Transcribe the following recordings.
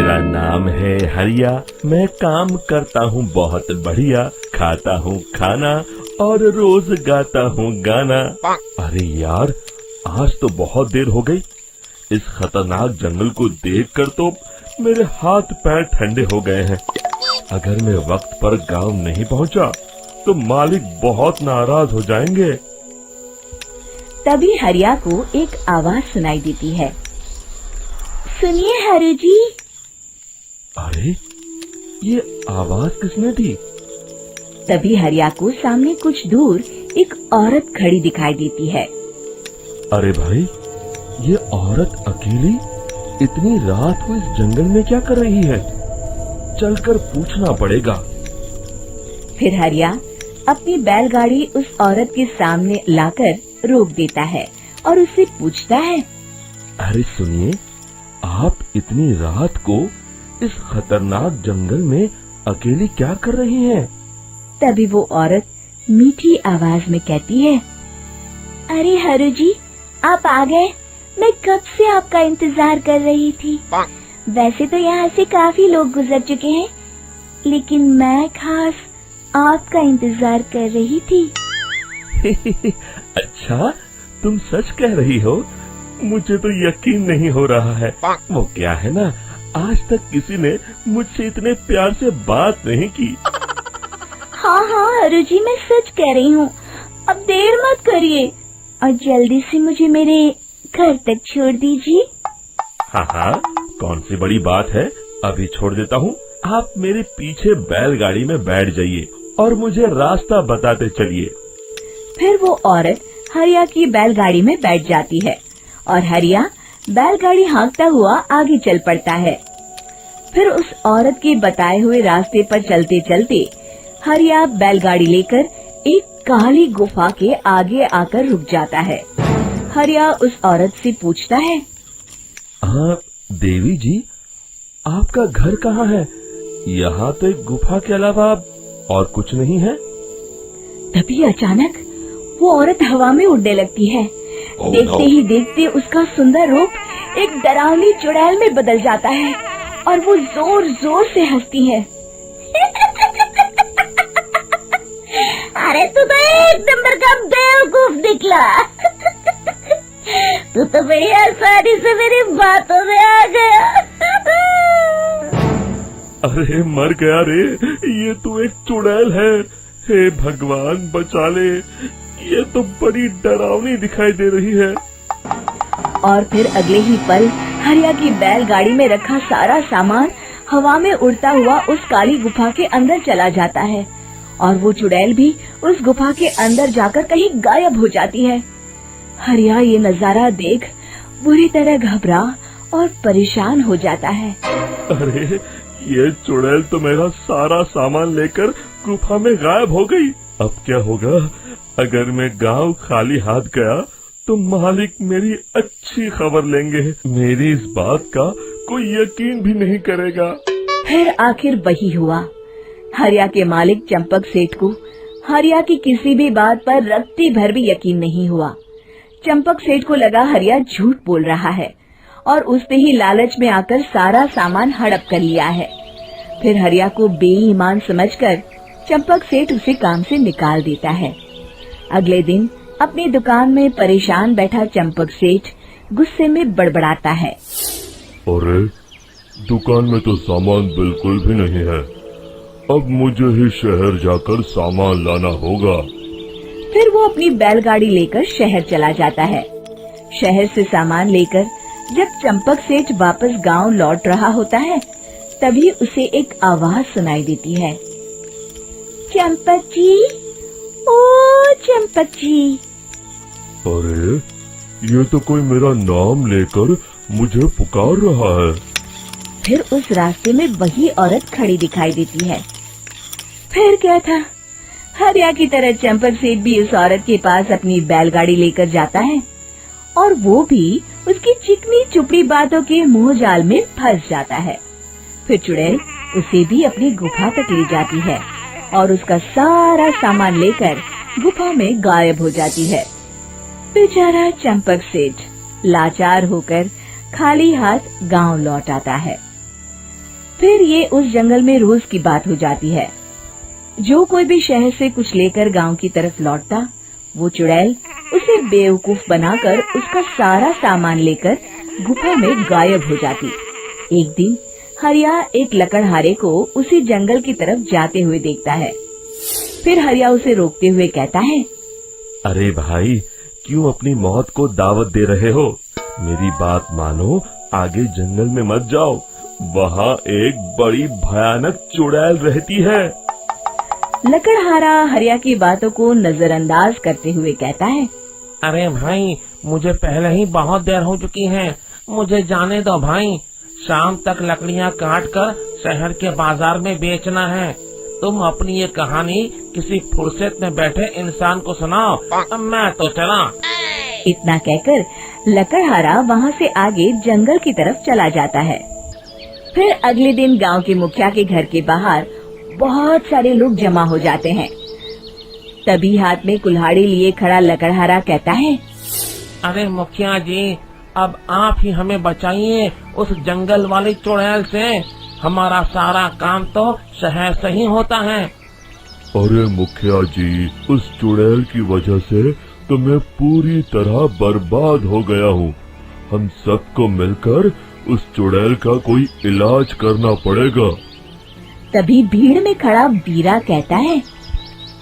मेरा नाम है हरिया, मैं काम करता हूँ बहुत बढ़िया, खाता हूँ खाना और रोज गाता हूँ गाना। अरे यार, आज तो बहुत देर हो गई। इस खतरनाक जंगल को देखकर तो मेरे हाथ पैर ठंडे हो गए हैं। अगर मैं वक्त पर गांव नहीं पहुंचा तो मालिक बहुत नाराज हो जाएंगे। तभी हरिया को एक आवाज सुनाई देती है। सुनिए हरु जी। अरे, ये आवाज किसने दी? तभी हरिया को सामने कुछ दूर एक औरत खड़ी दिखाई देती है। अरे भाई, ये औरत अकेली इतनी रात को इस जंगल में क्या कर रही है? चलकर पूछना पड़ेगा। फिर हरिया अपनी बैलगाड़ी उस औरत के सामने लाकर रोक देता है और उससे पूछता है। अरे सुनिए, आप इतनी रात को इस खतरनाक जंगल में अकेली क्या कर रही हैं? तभी वो औरत मीठी आवाज में कहती है। अरे हरु जी, आप आ गए। मैं कब से आपका इंतजार कर रही थी। वैसे तो यहाँ से काफी लोग गुजर चुके हैं, लेकिन मैं खास आपका इंतजार कर रही थी। अच्छा, तुम सच कह रही हो? मुझे तो यकीन नहीं हो रहा है। वो क्या है ना, आज तक किसी ने मुझसे इतने प्यार से बात नहीं की। हाँ हाँ हरु जी, मैं सच कह रही हूँ। अब देर मत करिए और जल्दी से मुझे मेरे घर तक छोड़ दीजिए। हाँ हाँ, कौन सी बड़ी बात है, अभी छोड़ देता हूँ। आप मेरे पीछे बैलगाड़ी में बैठ जाइए और मुझे रास्ता बताते चलिए। फिर वो औरत हरिया की बैलगाड़ी में बैठ जाती है और हरिया बैलगाड़ी हाँकता हुआ आगे चल पड़ता है। फिर उस औरत के बताए हुए रास्ते पर चलते चलते हरिया बैलगाड़ी लेकर एक काली गुफा के आगे आकर रुक जाता है। हरिया उस औरत से पूछता है। हाँ देवी जी, आपका घर कहाँ है? यहाँ तो एक गुफा के अलावा और कुछ नहीं है। तभी अचानक वो औरत हवा में उड़ने लगती है। देखते ही देखते उसका सुंदर रूप एक डरावनी चुड़ैल में बदल जाता है और वो जोर जोर से हंसती है। अरे तू तो एक नंबर का बेवकूफ निकला। तू तो बड़ी आसानी से मेरी बातों में आ गया। अरे मर गया रे, ये तो एक चुड़ैल है। हे भगवान बचा ले, ये तो बड़ी डरावनी दिखाई दे रही है। और फिर अगले ही पल हरिया की बैलगाड़ी में रखा सारा सामान हवा में उड़ता हुआ उस काली गुफा के अंदर चला जाता है और वो चुड़ैल भी उस गुफा के अंदर जाकर कहीं गायब हो जाती है। हरिया ये नजारा देख बुरी तरह घबरा और परेशान हो जाता है। अरे, ये चुड़ैल तो मेरा सारा सामान लेकर गुफा में गायब हो गई। अब क्या होगा? अगर मैं गांव खाली हाथ गया तो मालिक मेरी अच्छी खबर लेंगे। मेरी इस बात का कोई यकीन भी नहीं करेगा। फिर आखिर वही हुआ। हरिया के मालिक चंपक सेठ को हरिया की किसी भी बात पर रत्ती भर भी यकीन नहीं हुआ। चंपक सेठ को लगा हरिया झूठ बोल रहा है और उसने ही लालच में आकर सारा सामान हड़प कर लिया है। फिर हरिया को बेईमान समझकर चंपक सेठ उसे काम से निकाल देता है। अगले दिन अपनी दुकान में परेशान बैठा चंपक सेठ गुस्से में बड़बड़ाता है। अरे, दुकान में तो सामान बिल्कुल भी नहीं है। अब मुझे ही शहर जाकर सामान लाना होगा। फिर वो अपनी बैलगाड़ी लेकर शहर चला जाता है। शहर से सामान लेकर जब चंपक सेठ वापस गांव लौट रहा होता है, तभी उसे एक आवाज सुनाई देती है। चंपक जी, ओ चंपक जी। अरे, ये तो कोई मेरा नाम लेकर मुझे पुकार रहा है। फिर उस रास्ते में वही औरत खड़ी दिखाई देती है। फिर क्या था, हरिया की तरह चंपक सेठ भी उस औरत के पास अपनी बैलगाड़ी लेकर जाता है और वो भी उसकी चिकनी चुपड़ी बातों के मुंह जाल में फंस जाता है। फिर चुड़ैल उसे भी अपनी गुफा तक ले जाती है और उसका सारा सामान लेकर गुफा में गायब हो जाती है। बेचारा चंपक सेठ लाचार होकर खाली हाथ गांव लौट आता है। फिर ये उस जंगल में रोज की बात हो जाती है। जो कोई भी शहर से कुछ लेकर गांव की तरफ लौटता, वो चुड़ैल उसे बेवकूफ बनाकर उसका सारा सामान लेकर गुफा में गायब हो जाती। एक दिन हरिया एक लकड़हारे को उसी जंगल की तरफ जाते हुए देखता है। फिर हरिया उसे रोकते हुए कहता है, अरे भाई, क्यों अपनी मौत को दावत दे रहे हो? मेरी बात मानो, आगे जंगल में मत जाओ, वहाँ एक बड़ी भयानक चुड़ैल रहती है। लकड़हारा हरिया की बातों को नजरअंदाज करते हुए कहता है, अरे भाई, मुझे पहले ही बहुत देर हो चुकी है, मुझे जाने दो भाई। शाम तक लकड़ियाँ काट कर शहर के बाजार में बेचना है। तुम अपनी ये कहानी किसी फुर्सत में बैठे इंसान को सुनाओ, मैं तो चला। इतना कहकर लकड़हारा वहाँ से आगे जंगल की तरफ चला जाता है। फिर अगले दिन गांव के मुखिया के घर के बाहर बहुत सारे लोग जमा हो जाते हैं। तभी हाथ में कुल्हाड़ी लिए खड़ा लकड़हारा कहता है, अरे मुखिया जी, अब आप ही हमें बचाइए उस जंगल वाली चुड़ैल से। हमारा सारा काम तो शहर से ही होता है। अरे मुखिया जी, उस चुड़ैल की वजह से तो मैं पूरी तरह बर्बाद हो गया हूँ। हम सबको मिलकर उस चुड़ैल का कोई इलाज करना पड़ेगा। तभी भीड़ में खड़ा वीरा कहता है,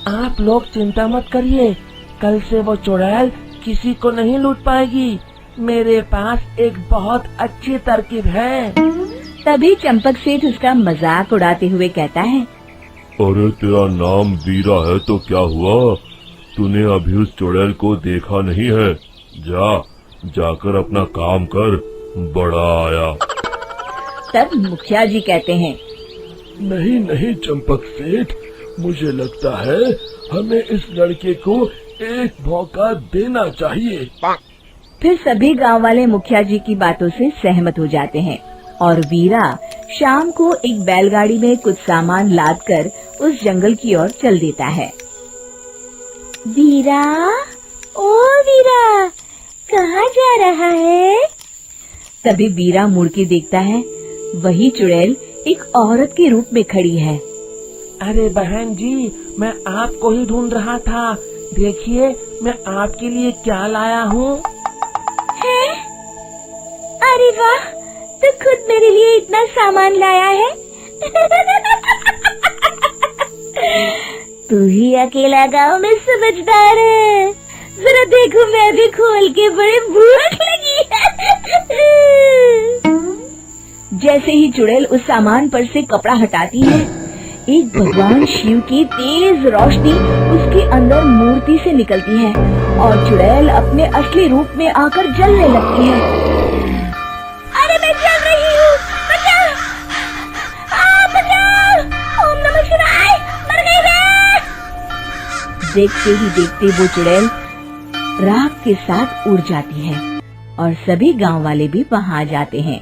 आप लोग चिंता मत करिए, कल से वो चुड़ैल किसी को नहीं लूट पाएगी। मेरे पास एक बहुत अच्छी तरकीब है। तभी चंपक सेठ उसका मजाक उड़ाते हुए कहता है, अरे तेरा नाम वीरा है तो क्या हुआ? तूने अभी उस चुड़ैल को देखा नहीं है? जाकर अपना काम कर, बड़ा आया। तब मुखिया जी कहते हैं, नहीं चंपक सेठ, मुझे लगता है हमें इस लड़के को एक मौका देना चाहिए। फिर सभी गांव वाले मुखिया जी की बातों से सहमत हो जाते हैं और वीरा शाम को एक बैलगाड़ी में कुछ सामान लादकर उस जंगल की ओर चल देता है। वीरा, ओ वीरा, कहाँ जा रहा है? तभी वीरा मुड़ के देखता है, वही चुड़ैल एक औरत के रूप में खड़ी है। अरे बहन जी, मैं आपको ही ढूंढ रहा था। देखिए, मैं आपके लिए क्या लाया हूँ। अरे वाह, तो खुद मेरे लिए इतना सामान लाया है। तू ही अकेला गांव में समझदार है। जरा देखो, मैं भी खोल के, बड़े भूख लगी है। जैसे ही चुड़ैल उस सामान पर से कपड़ा हटाती है, एक भगवान शिव की तेज रोशनी उसके अंदर मूर्ति से निकलती है और चुड़ैल अपने असली रूप में आकर जलने लगती है। अरे मैं जल रही हूँ, बचाओ! बचाओ! ओम नमः शिवाय, मर गई मैं! देखते ही देखते वो चुड़ैल राख के साथ उड़ जाती है और सभी गांव वाले भी वहाँ जाते हैं।